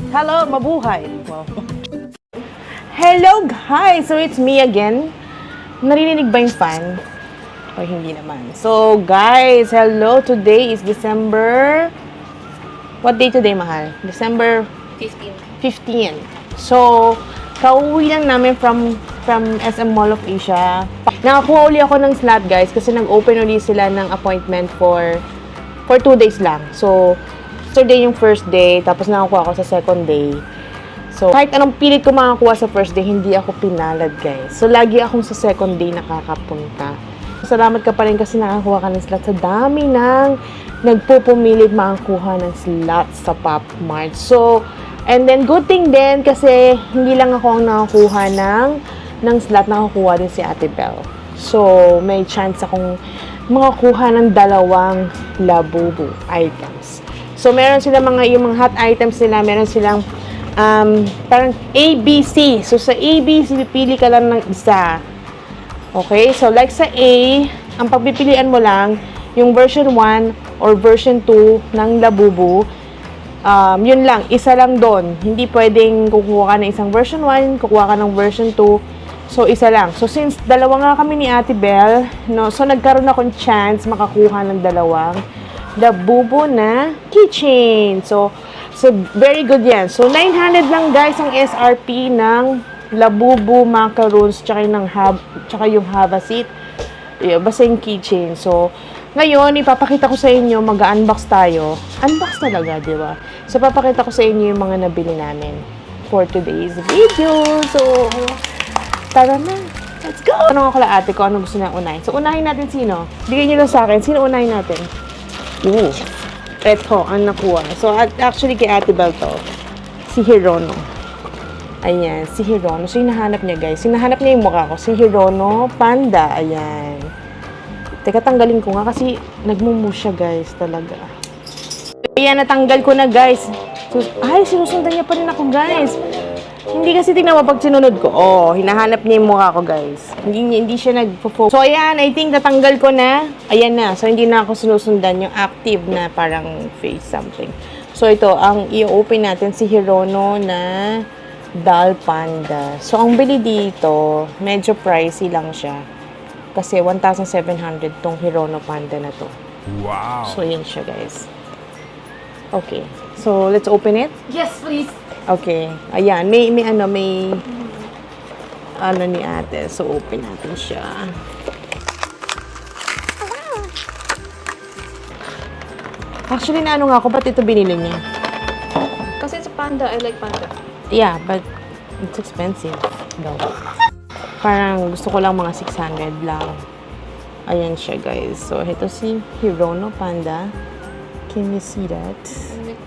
Hello, mabuhay! Wow. Hello guys! So it's me again. Narinig ba yung fan? O hindi naman. So guys, hello! Today is December... What day today, mahal? December 15. So, kauwi lang namin from SM Mall of Asia. Nakakuha uli ako ng slot guys kasi nag-open uli sila ng appointment for 2 days lang. So, yesterday yung first day, tapos nakakuha ako sa second day. So, kahit anong pilit ko makakuha sa first day, hindi ako pinalad, guys. So, lagi akong sa second day nakakapunta. Salamat ka pa rin kasi nakakuha ka ng slot sa dami ng nagpupumilit makakuha ng slot sa Pop Mart. So, and then, good thing din kasi hindi lang ako ang nakakuha ng slot, nakakuha din si Ate Belle. So, may chance akong makakuha ng 2 Labubu items. So, meron sila yung mga hot items nila, meron silang parang ABC. So, sa ABC, pipili ka lang ng isa. Okay? So, like sa A, ang pagpipilian mo lang, yung version 1 or version 2 ng Labubu, yun lang, isa lang doon. Hindi pwedeng kukuha ka ng isang version 1, kukuha ka ng version 2. So, isa lang. So, since dalawa nga kami ni Ate Belle, no, so nagkaroon akong chance makakuha ng 2 Labubu na keychain. So very good yan. So, 900 lang guys ang SRP ng Labubu macaroons tsaka yung Hava Seat. Basta yung keychain. So, ngayon, ipapakita ko sa inyo, mag-unbox tayo. Unbox talaga, di ba? So, papakita ko sa inyo yung mga nabili namin for today's video. So, tara na. Let's go! Tanong ako la ate ko, ano gusto niya unahin. So, unahin natin sino? Bigay niyo lang sa akin. Sino unahin natin? Ooh. Eto, ang nakuha. So, actually, kay Ate Belle to. Si Hirono. Ayan, si Hirono. So, hinahanap niya, guys. Hinahanap niya yung mukha ko. Si Hirono Panda. Ayan. Teka, tanggalin ko nga kasi nagmumu siya, guys. Talaga. Ayan, natanggal ko na, guys. So, ay, sinusundan niya pa rin ako, guys. Hindi kasi tingnan mo pag sinunod ko. Oh, hinahanap niya yung mukha ko, guys. Hindi siya nagpo-focus. So, ayan, I think natanggal ko na. Ayan na. So, hindi na ako sinusundan yung active na parang face something. So, ito, ang i-open natin si Hirono na Doll Panda. So, ang bili dito, medyo pricey lang siya. Kasi 1,700 tong Hirono Panda na to. Wow! So, yan siya, guys. Okay. So, let's open it. Yes, please. Okay. Ayan. May ano ni ate. So, open natin siya. Actually, naano nga ako, ba't ito binili niya? Kasi it's a panda. I like panda. Yeah, but it's expensive. Daw. Parang gusto ko lang mga 600 lang. Ayan siya, guys. So, ito si Hirono Panda. Can you see that?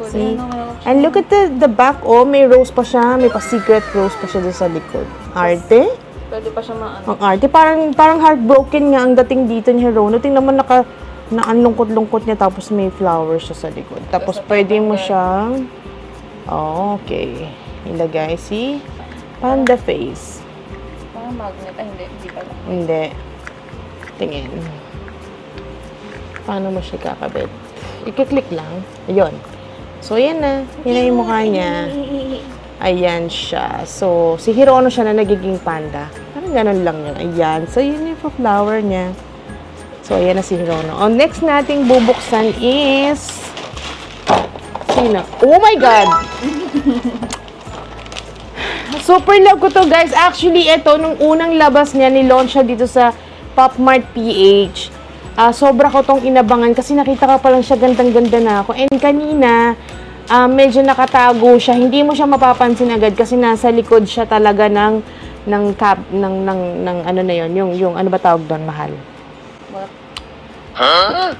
See? And look at the back, oh, may rose pa siya, may pa-secret rose pa siya doon sa likod. Arte? Pwede pa siya maano. Ang arte, parang heartbroken nga ang dating dito ni Hirono. Tingnan mo na ang lungkot-lungkot niya, tapos may flowers siya sa likod. Tapos pwede mo siyang, oh, okay, ilagay si Panda face. Parang magnet. Ay, hindi pala. Hindi. Tingin. Paano mo siya kakabit? I-click lang. Ayun. So, yan na. Yan na yung mukha niya. Ayan siya. So, si Hirono siya na nagiging panda. Parang ganun lang yun. Ayan. So, yun yung flower niya. So, ayan na si Hirono. Oh, next nating bubuksan is... Sino? Oh my God! Super love ko to, guys. Actually, ito, nung unang labas niya, nilaunch siya dito sa Pop Mart PH. Sobra ko tong inabangan kasi nakita ka pa lang siya, gandang-ganda na ako. And kanina, medyo nakatago siya. Hindi mo siya mapapansin agad kasi nasa likod siya talaga ng ano na yon, yung ano ba tawag doon, mahal? What? Huh?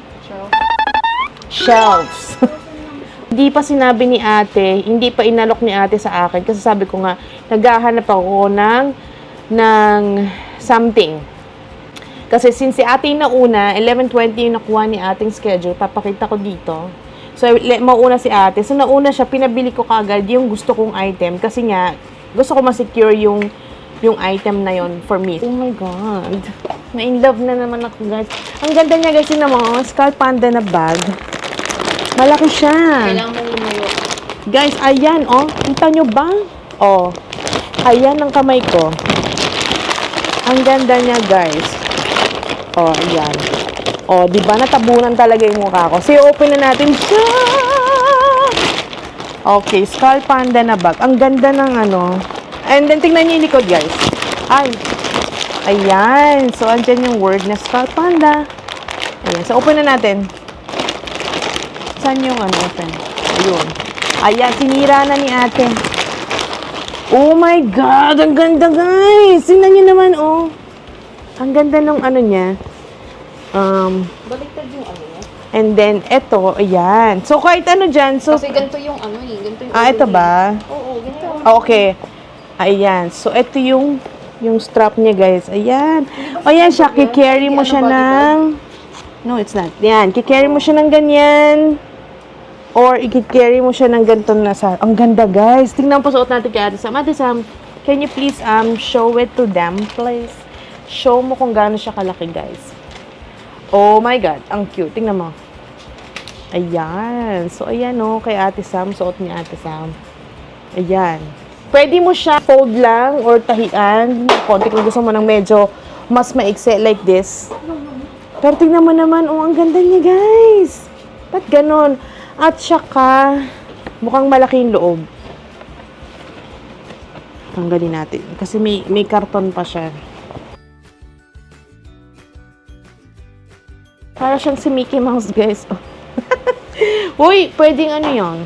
Shelves. Hindi pa sinabi ni ate, hindi pa inalok ni ate sa akin kasi sabi ko nga, naghahanap ako ng something. Kasi since si ate yung nauna, 11:20 yung nakuha ni ating schedule, papakita ko dito. So, mauna si ate. So, nauna siya, pinabili ko kagad yung gusto kong item. Kasi nga, gusto ko ma-secure yung item na yon for me. Oh my God. Na-in love na naman ako, guys. Ang ganda niya, guys, yun naman, Skull Panda na bag. Malaki siya. Kailangan mo lumayo. Guys, ayan, oh. Kita nyo ba? Oh. Ayan ang kamay ko. Ang ganda niya, guys. Oh, ayan. Oh, di ba natabunan talaga yung mukha ko? So, open na natin siya. Okay, Skull Panda na bag. Ang ganda ng ano. And then, tingnan niyo yung likod, guys. Ay. Ayan. So, andyan yung word na Skull Panda. Ayan. So, open na natin. Saan yung ano, open? Ayun. Ayan, sinira na ni ate. Oh my God! Ang ganda, guys! Tingnan niyo naman, oh. Ang ganda ng ano niya. Baliktad yung ano niya. And then, eto, ayan. So, kahit ano dyan. So, Kasi ganito yung ano eh. Ganito yung ito ba? Oo, ganito. Okay. Ayan. So, ito yung strap niya, guys. Ayan. Ayan siya. Kikarry mo siya ng... No, it's not. Yan. Kikarry mo siya ng ganyan. Or, i-carry mo siya ng ganito na sa... Ang ganda, guys. Tingnan po suot natin kay Ate Sam. Ate Sam, can you please show it to them, please? Show mo kung gaano siya kalaki, guys. Oh my God. Ang cute. Tingnan mo. Ayan. So, ayan o. Kay Ate Sam. Suot ni Ate Sam. Ayan. Pwede mo siya fold lang or tahian. Konti kung gusto mo ng medyo mas maikse like this. Pero tingnan mo naman. Oh, ang ganda niya, guys. Ba't ganon? At saka, mukhang malaki yung loob. Tanggalin natin. Kasi may karton pa siya. Para siyang si Mickey Mouse, guys. Uy, pwedeng ano yun?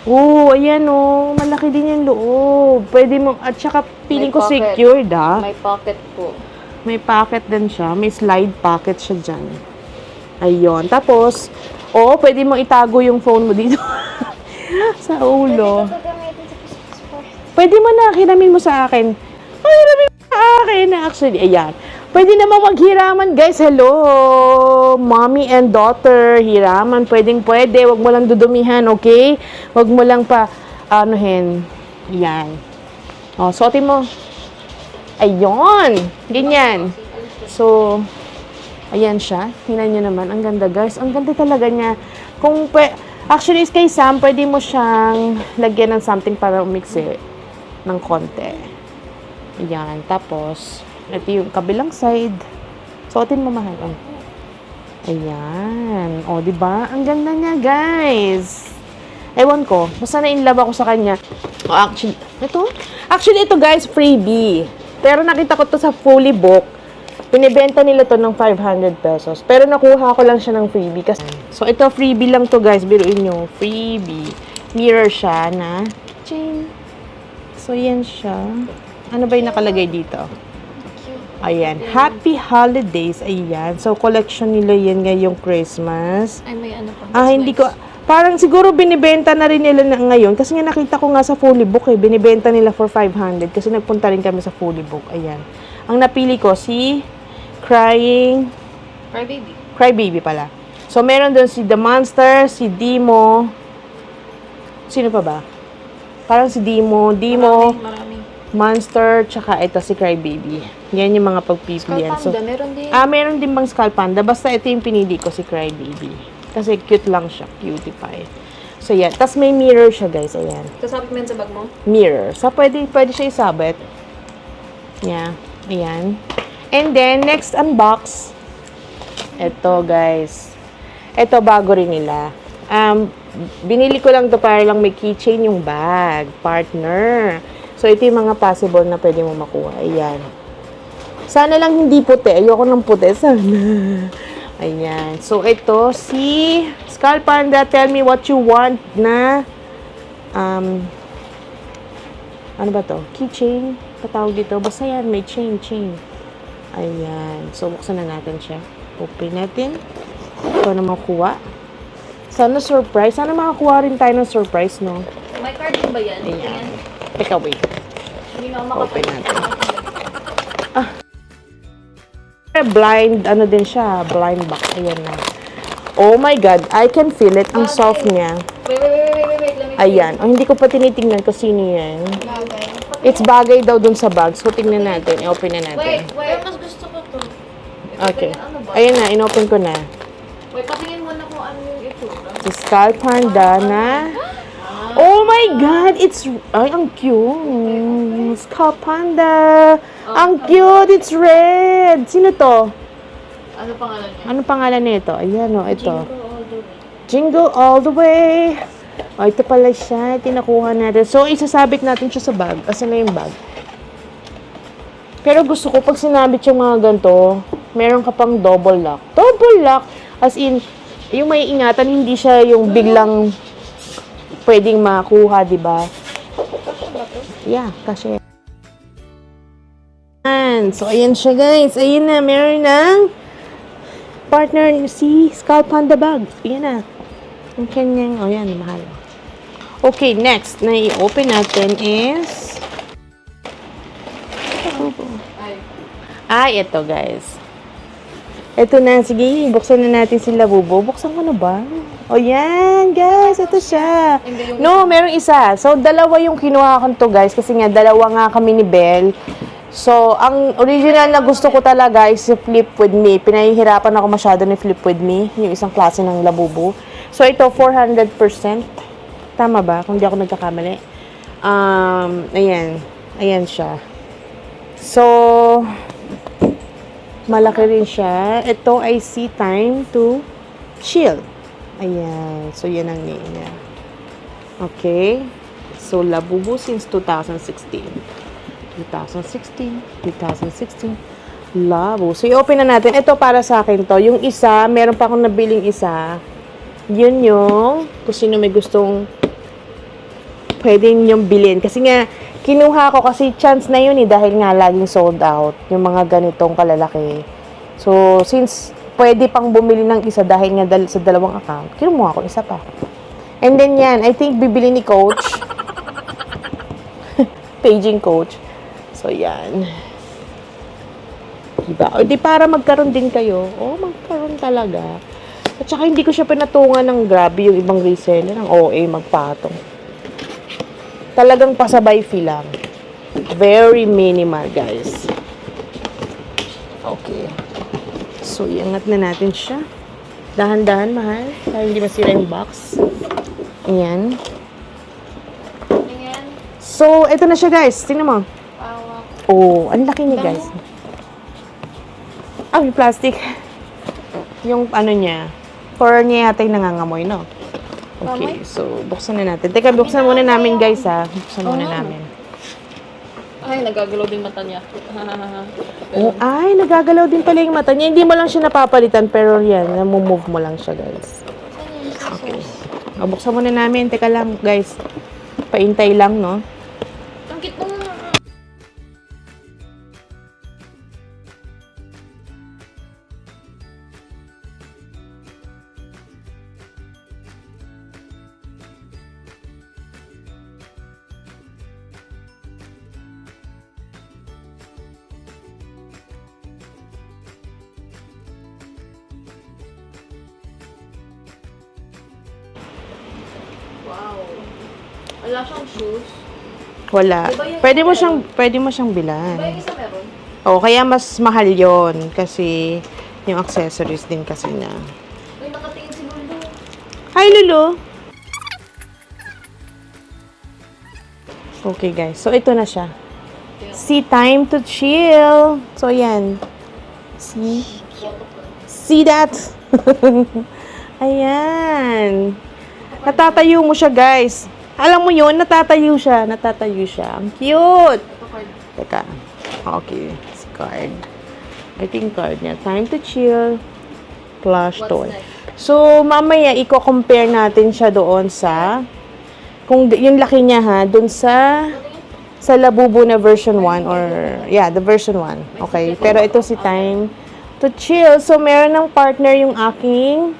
Oo, ayan o. Malaki din yung loob. Pwede mo, at saka feeling ko pocket. secured, ah. May pocket po. May pocket din siya. May slide pocket siya dyan. Ayun. Tapos, pwede mo itago yung phone mo dito. Sa ulo. Pwede mo na, hiramin mo sa akin. Ay, hiramin mo sa akin. Actually, ayan. Pwede naman maghiraman, guys. Hello! Mommy and daughter. Hiraman. Pwede. Huwag mo lang dudumihan, okay? Huwag mo lang pa, anuhin. Ayan. O, suotin mo. Ayun. Ganyan. So, ayan siya. Tingnan nyo naman. Ang ganda, guys. Ang ganda talaga niya. Actually, kay Sam, pwede mo siyang lagyan ng something para umiksi ng konti. Ayan. Tapos, ito yung kabilang side. Suotin mo, mahal. Oh. Ayan. O, diba? Ang ganda niya, guys. Ewan ko. Basta na-inlove ako sa kanya. O, actually, ito, guys, freebie. Pero nakita ko to sa Fully Book. Binibenta nila to ng 500 pesos. Pero nakuha ko lang siya ng freebie. So, ito freebie lang to, guys. Biruin nyo. Freebie. Mirror siya na chain. So, yan siya. Ano ba yung nakalagay dito? Ayan. Happy Holidays. Ayan. So, collection nila yan ngayong Christmas. Ay, may ano pa. Hindi ko... Parang siguro binibenta na rin nila ngayon. Kasi nga nakita ko nga sa Fully Book eh. Binibenta nila for 500. Kasi nagpunta rin kami sa Fully Book. Ayan. Ang napili ko, si Crybaby pala. So, meron doon si The Monster, si Dimo. Sino pa ba? Parang si Dimo, Marami. Monster, tsaka ito si Crybaby. Yan yung mga pagpipilian. Skull Panda, meron din. Meron din bang Skull Panda? Basta ito yung pinili ko, si Crybaby. Kasi cute lang siya. Cutie pie. So, yan. Tapos may mirror siya, guys. Ayan. Kasabit mo yan sa bag mo? Mirror. So, pwede siya isabit. Yeah. Ayan. And then, next unbox. Ito, guys. Ito, bago rin nila. Binili ko lang to para lang may keychain yung bag. Partner. So, ito yung mga possible na pwede mo makuha. Ayan. Sana lang hindi puti. Ayoko ng puti. Sana. Ayan. So, ito, si Skull Panda, tell me what you want na, ano ba to? Keychain? Patawag dito. Basta yan, may chain. Ayan. So, buksan na natin siya. Open natin. Ito na makuha. Sana surprise. Sana makakuha rin tayo ng surprise, no? May card din ba yan? Ayan. Teka, wait. Hindi na ako Open natin. Blind, ano din siya, blind box. Ayan na. Oh my God, I can feel it. Ang soft niya. Wait. Let me Ayan. Hindi ko pa tinitingnan kung sino yan. bagay. It's bagay daw dun sa bag. So, tingnan natin. I-open na natin. Wait. Mas gusto ko to. Okay. Ano ba? Ayan na, in-open ko na. Wait, patingin mo na kung ano yung itsura. Si Skull Panda na Oh my God! It's... Ay, ang cute. Skull Panda. Ang cute! It's red. Sino to? Ano pangalan niya? Anong pangalan nito? Ayan o, ito. Jingle all the way. Jingle all the way. O, ito pala siya. Tinakuha natin. So, isasabit natin siya sa bag. Asan na yung bag? Pero gusto ko, pag sinabit yung mga ganito, meron ka pang double lock. Double lock! As in, yung may ingatan, hindi siya yung biglang pwedeng makuha, di ba? Yeah, kasi. So, ayan siya, guys. Ayan na, meron ng partner si Skull Panda bag. Ayan na. Ang kanyang, oh yan, mahal. Okay, next na i-open natin is ito guys. Ito na, sige, buksan na natin si Labubo. Buksan ko na ba? O yan, guys, ito siya. No, merong isa. So, dalawa yung kinuha ko to guys, kasi nga, dalawa nga kami ni Belle. So, ang original na gusto ko talaga is si Flip With Me. Pinahihirapan ako masyado ni Flip With Me, yung isang klase ng Labubo. So, ito, 400%. Tama ba? Kung di ako nagkakamali. Ayan. Ayan siya. So, malaki rin siya. Ito ay Sea Time to Chill. Ayan. So, yan ang name niya. Okay. So, Labubo since 2016. 2016. Labo. So, i-open na natin. Ito para sa akin to. Yung isa, meron pa akong nabiling isa. Yun yung, kung sino may gustong pwedeng yung bilhin. Kasi nga, kinuha ko kasi chance na yun dahil nga laging sold out yung mga ganitong kalalaki. So, since pwede pang bumili ng isa dahil nga sa dalawang account, kinuha ko isa pa. And then yan, I think bibili ni Coach. Paging Coach. So, yan. Diba? O di para magkaroon din kayo. Oh, magkaroon talaga. At saka hindi ko siya pinatungan ng grabe yung ibang reseller ng OA magpatong. Talagang pasabay fee lang. Very minimal, guys. Okay. So, iangat na natin siya. Dahan-dahan, mahal. Dahil hindi masira yung box. Ayan. Tingnan. So, ito na siya, guys. Tingnan mo. Pawak. Oh, ang laki niya, guys. Ah, yung plastic. Yung ano niya. For niya yata yung nangangamoy, no? Okay, so buksan na natin. Teka, buksan muna namin, guys, ha. Buksan muna namin. Ay, nagagalaw din mata niya. Oh, ay, nagagalaw din pala yung mata niya. Hindi mo lang siya napapalitan, pero yan, namumove mo lang siya, guys. Okay. O, buksan muna namin. Teka lang, guys. Paintay lang, no? Ang cute mo. Wow. Wala siyang shoes. Wala. Diba yung Pwede mo siyang Ba bilan. yung isa meron? O, kaya mas mahal yon kasi yung accessories din kasi niya. May nakatingin si Lulu. Hi, Lulu! Okay, guys. So, ito na siya. See time to chill. So, yan. See that? Ayan. Natatayo mo siya, guys. Alam mo yun, natatayo siya. Ang cute. Ito card. Teka. Okay. Si card. I think card niya. Time to chill. Plush What's toy. next? So, mamaya, i-compare natin siya doon sa kung yung laki niya ha, doon sa Labubo na version 1 or yeah, the version 1. Okay. Pero ito si Time to Chill. So, meron ng partner yung aking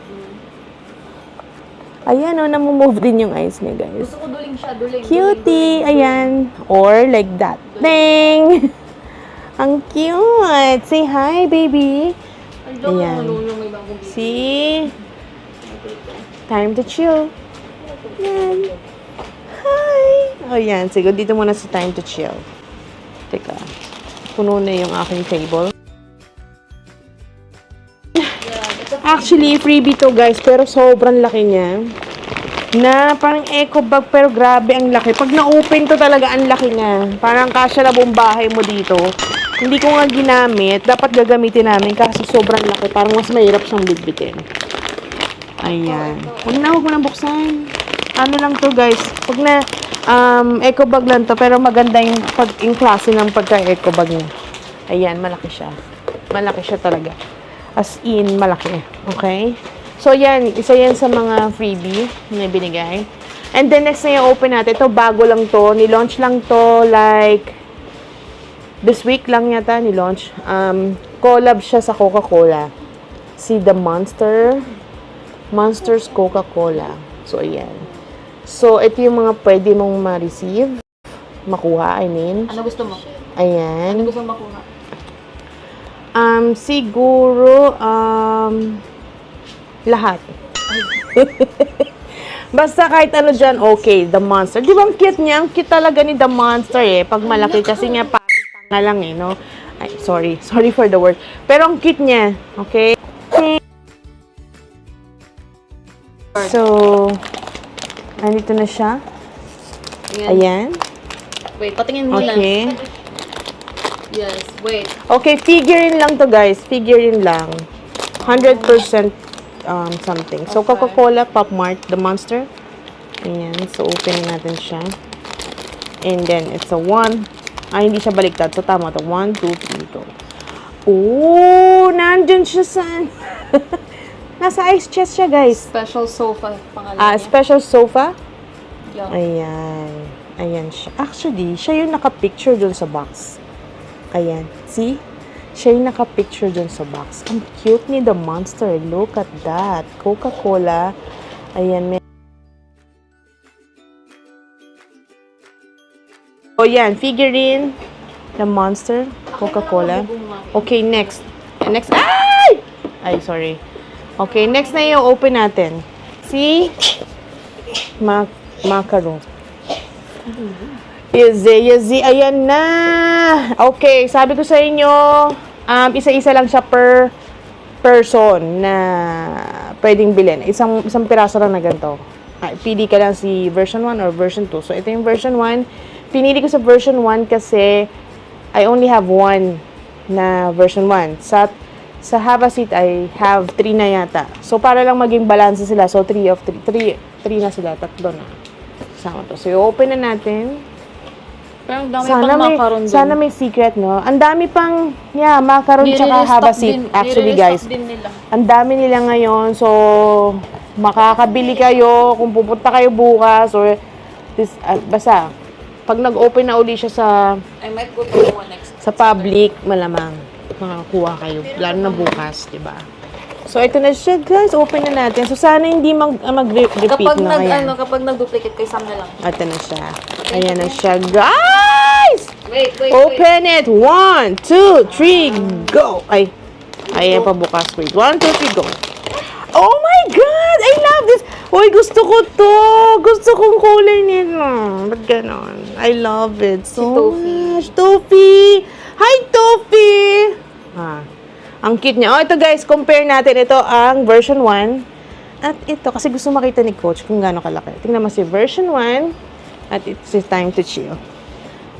ayan o, namumove din yung eyes niya, guys. Gusto ko duling siya, duling. Cutie! Ayan. Or like that. Dang! Ang cute! Say hi, baby! Ayan. See? Time to chill. Ayan. Hi! O yan. Siguro dito muna sa time to chill. Teka. Puno na yung aking table. Actually, freebie to, guys. Pero sobrang laki niya. na parang eco bag pero grabe ang laki. Pag na-open to talaga ang laki niya. Parang kasya na buong bahay mo dito. Hindi ko nga ginamit. Dapat gagamitin namin kasi sobrang laki. Parang mas mahirap siyang bitbitin. Ayan. Huwag mo nang buksan. Ano lang to guys. Pag na eco bag lang to pero maganda yung klase ng pagka-eco bag niya. Ayan, malaki siya. Malaki siya talaga. As in, malaki. Okay? So, yan. Isa yan sa mga freebie na binigay. And then, next na yung open natin. Ito, bago lang to. Nilaunch lang to like this week lang yata nilaunch. Collab siya sa Coca-Cola. Si The Monster's Coca-Cola. So, ayan. So, ito yung mga pwede mong ma-receive. Makuha, I mean. Ano gusto mo? Ayan. Ano gusto mo makuha? Siguro, lahat. Basta kahit ano dyan, okay, The Monster. Di ba ang cute niya? Ang cute talaga ni The Monster eh. Pag malaki kasi nga parang tanga lang eh, no? Ay, sorry. Sorry for the word. Pero ang cute niya. Okay? So, andito na siya. Ayan. Wait, patingin mo lang. Okay. Yes, wait. Okay, figurine lang to guys. Figurine lang. 100% something. So, Okay. Coca-Cola, Pop Mart, The Monster. Ayan. So, opening natin siya. And then, it's a 1. Hindi siya baliktad. So, tama to. 1, 2, 3, go. Oh, nandun siya sa... Nasa ice chest siya, guys. Special sofa pangalan niya. Special sofa. Yeah. Ayan. Ayan siya. Actually, siya yung naka-picture dun sa box. Ayan. See? Siya yung naka-picture dun sa box. Ang cute ni The Monster. Look at that. Coca-Cola. Ayan. O yan. Figurine. The Monster. Coca-Cola. Okay, next. Next. Ay! Ay, sorry. Okay, next na yung open natin. See? Macaron. Easy. Ayan na. Okay, sabi ko sa inyo, isa-isa lang siya per person na pwedeng bilhin. Isang piraso lang na ganito. Pili ka lang si version 1 or version 2. So, ito yung version 1. Pinili ko sa version 1 kasi I only have one na version 1. Sa Have a Seat, I have 3 na yata. So, para lang maging balance sila. So, 3 of 3. 3 na sila. 3 na. Sama to. So, i-open na natin. Pero ang dami pang macaron din. Sana may secret, no? Ang dami pang, macaron tsaka Have a Seat. Actually, guys. Din nila. Ang dami nila ngayon. So, makakabili kayo kung pupunta kayo bukas or basta, pag nag-open na uli siya sa I might go to one next. sa public, malamang makakuha kayo. Lalo na bukas, di ba? So, ito na siya, guys. Open na natin. So, sana hindi mag-repeat na kaya. Kapag nag-duplicate kay Sam na lang. Ito na siya. Ayan na siya, guys! Wait. Open it! 1, 2, 3, go! Ay, ayan pa bukas. Wait, 1, 2, 3, go! Oh my God! I love this! Uy, gusto ko to! Gusto kong kulay nito. Ba't ganon? I love it so much. Tofi! Hi, Tofi! Ang cute niya. Oh, ito guys, compare natin. Ito ang version 1. At ito, kasi gusto makita ni Coach kung gaano kalaki. Tingnan mo si version 1. At it's time to chill.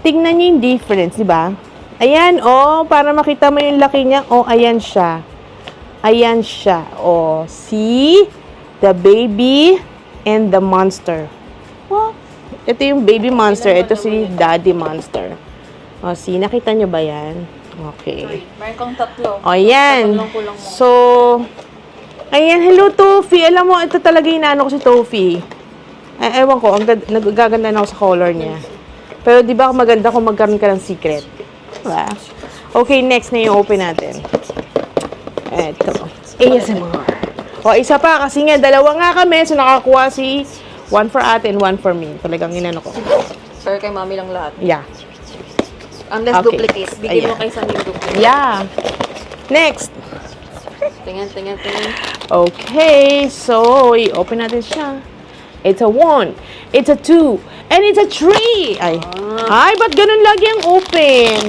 Tingnan niyo yung difference, di ba? Ayan, oh, para makita mo yung laki niya. Oh, ayan siya. Ayan siya. Oh, see? The baby and the monster. Oh, ito yung baby monster. Ito si daddy monster. Oh, see? Nakita niyo ba yan? Okay. Meron kang tatlo. O, yan. Tatlong kulang mo. So, ayan. Hello, Tofi. Alam mo, ito talaga yung inaano ko si Tofi. Ewan ko, nagaganda na ako sa color niya. Pero di ba maganda kung magkaroon ka ng secret? Diba? Okay, next na yung open natin. Ito. ASMR. O, isa pa. Kasi nga, dalawa nga kami. So, nakakuha si one for ate and one for me. Talagang inano ko. Sorry kay mami lang lahat. Yeah. Unless Okay. duplicate. Bigyan mo Ayan. kay Sam yung duplicate. Yeah. Next. Tingnan. Okay, so i-open natin siya. It's a 1, it's a 2, and it's a 3. Ay, ba't ganun lagi ang open?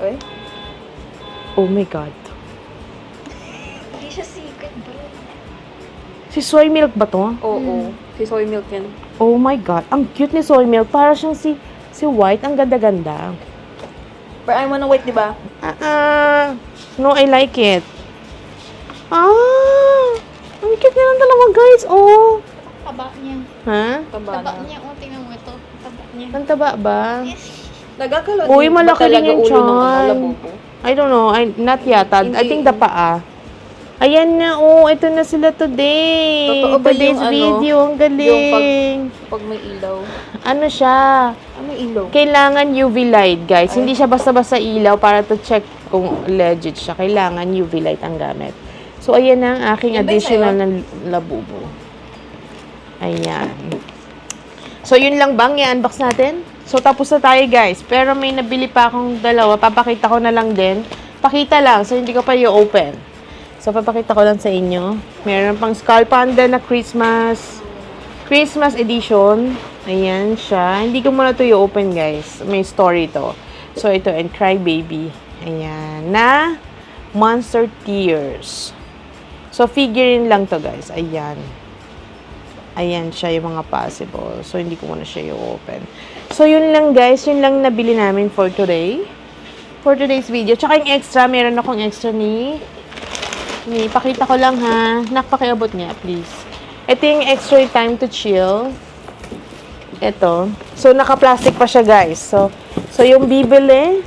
Uy. Oh my God. Hindi siya secret, bro. Si Soy Milk ba to? Oo. Si soy milk yan. Oh my God. Ang cute ni Soy Milk. Para siyang si White. Ang ganda-ganda. Pero ayaw mo ng white, di ba? No, I like it. Ang cute niya ng dalawa, guys. Oh. Taba niya. Ha? Taba Taba na. niya. O, tingnan mo ito. Taba niya. Ang taba ba? Nagkakaroon Uy, ba malaki talaga rin yung ulo ng tiyan. labubo? I don't know. Not yata. I Hindi. think the paa. Ayan na. Oh, ito na sila today. Totoo ba Today's yung ano, video. Ang galing. Pag may ilaw. Ano siya? Ano ilaw? Kailangan UV light, guys. Hindi siya basta-basta ilaw para to check kung legit siya. Kailangan UV light ang gamit. So, ayan na ang aking Yan ba yung additional na labubo. Ayan. So, yun lang bang i-unbox natin? So, tapos na tayo, guys. Pero may nabili pa akong dalawa. Papakita ko na lang din. Pakita lang. So, hindi ko pa i-open. So, papakita ko lang sa inyo. Meron pang Skull Panda na Christmas edition. Ayan siya. Hindi ko muna ito i-open, guys. May story to. So, ito, and Cry Baby. Ayan. Na Monster Tears. So, figurine lang to, guys. Ayan. Ayan siya, yung mga possible. So, hindi ko muna siya i-open. So, yun lang, guys. Yun lang nabili namin for today. For today's video. Tsaka yung extra, meron akong extra ni pakita ko lang, ha. Pakiabot niya, please. Ito yung extra time to chill. Ito. So, naka-plastic pa siya, guys. So yung bibili.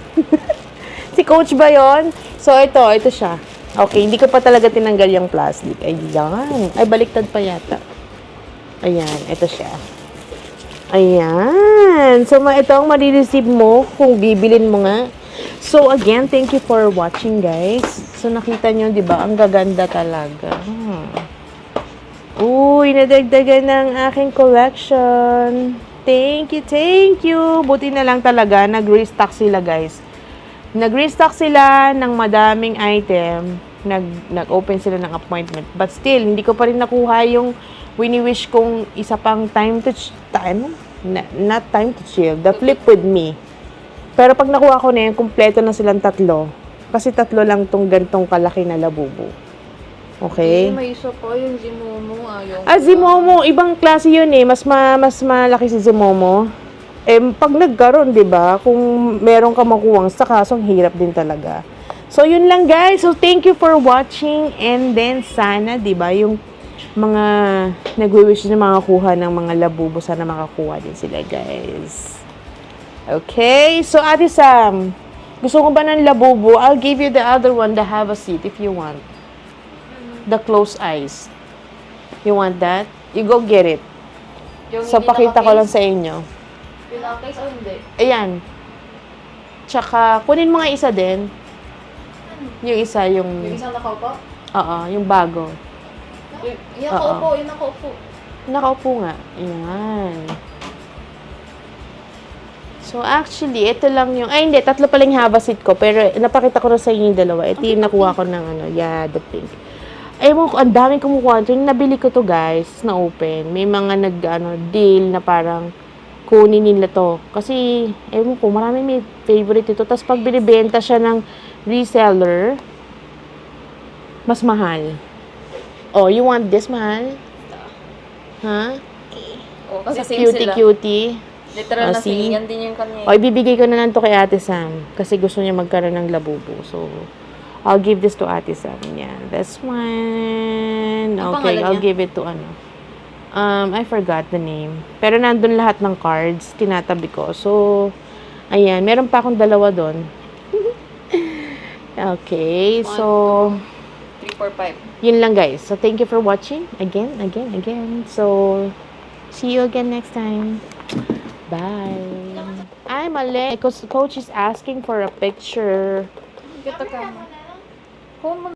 Si Coach ba yun? So, ito siya. Okay, hindi ko pa talaga tinanggal yung plastic. Ayan. Ay, baliktad pa yata. Ayan, ito siya. Ayan. So, ito ang marireceive mo kung bibilin mo nga. So, again, thank you for watching, guys. So, nakita nyo, di ba? Ang gaganda talaga. Uy, nadagdagan ng aking collection. Thank you. Buti na lang talaga, nag-restock sila, guys. Nag-restock sila ng madaming item. Nag-open sila ng appointment. But still, hindi ko pa rin nakuha yung wini-wish kong isa pang not time to chill. The flip with me. Pero pag nakuha ko na yan, kumpleto na silang tatlo. Kasi tatlo lang tong gantong kalaki na labubo. Okay? May isa pa yung Zimomo. Zimomo, ibang klase yun eh. Mas malaki si Zimomo. Pag nagkaroon, di ba? Kung meron ka makuwang sa kasong hirap din talaga. So, yun lang, guys. So, thank you for watching. And then, sana, di ba, yung mga nag-wish na makakuha ng mga labubo, sana makakuha din sila, guys. Okay, so Ate Sam, gusto ko ba ng labubo? I'll give you the other one, the have a seat, if you want. The closed eyes. You want that? You go get it. So, pakita ko lang sa inyo. Yung naka-case o hindi? Ayan. Tsaka, kunin mo nga isa din. Yung isa, Yung yung... isang nakaupo? Oo, yung bago. Yung nakaupo, yung nakaupo. Nakaupo nga. Ayan. So, actually, ito lang yung... Ay, hindi. Tatlo palang haba seat ko. Pero, napakita ko na sa inyo yung dalawa. Ito yung nakuha ko ng the pink. Ewan ko, ang daming kumukuha. So, yung nabili ko to, guys, na open. May mga deal na parang kunin nila to. Kasi, ewan ko, marami may favorite ito. Tapos, pag binibenta siya ng reseller, mas mahal. Oh, you want this, mahal? Ha? Oh, kasi same sila. Cutie. Literal na see? same. Yan din yung kanya. O, ibibigay ko na lang to kay Ate Sam. Kasi gusto niya magkaroon ng labubo. So, I'll give this to Ate Sam. Yeah, this one. Ang Okay, pangalan I'll niya? give it to ano. I forgot the name. Pero nandun lahat ng cards. Tinatabi ko. So, ayan. Meron pa akong dalawa doon. Okay, so... 3, 4, 5. Yun lang, guys. So, thank you for watching. Again. So, see you again next time. Bye. Ay, mali. Coach is asking for a picture. Kita ka mo. Phone mo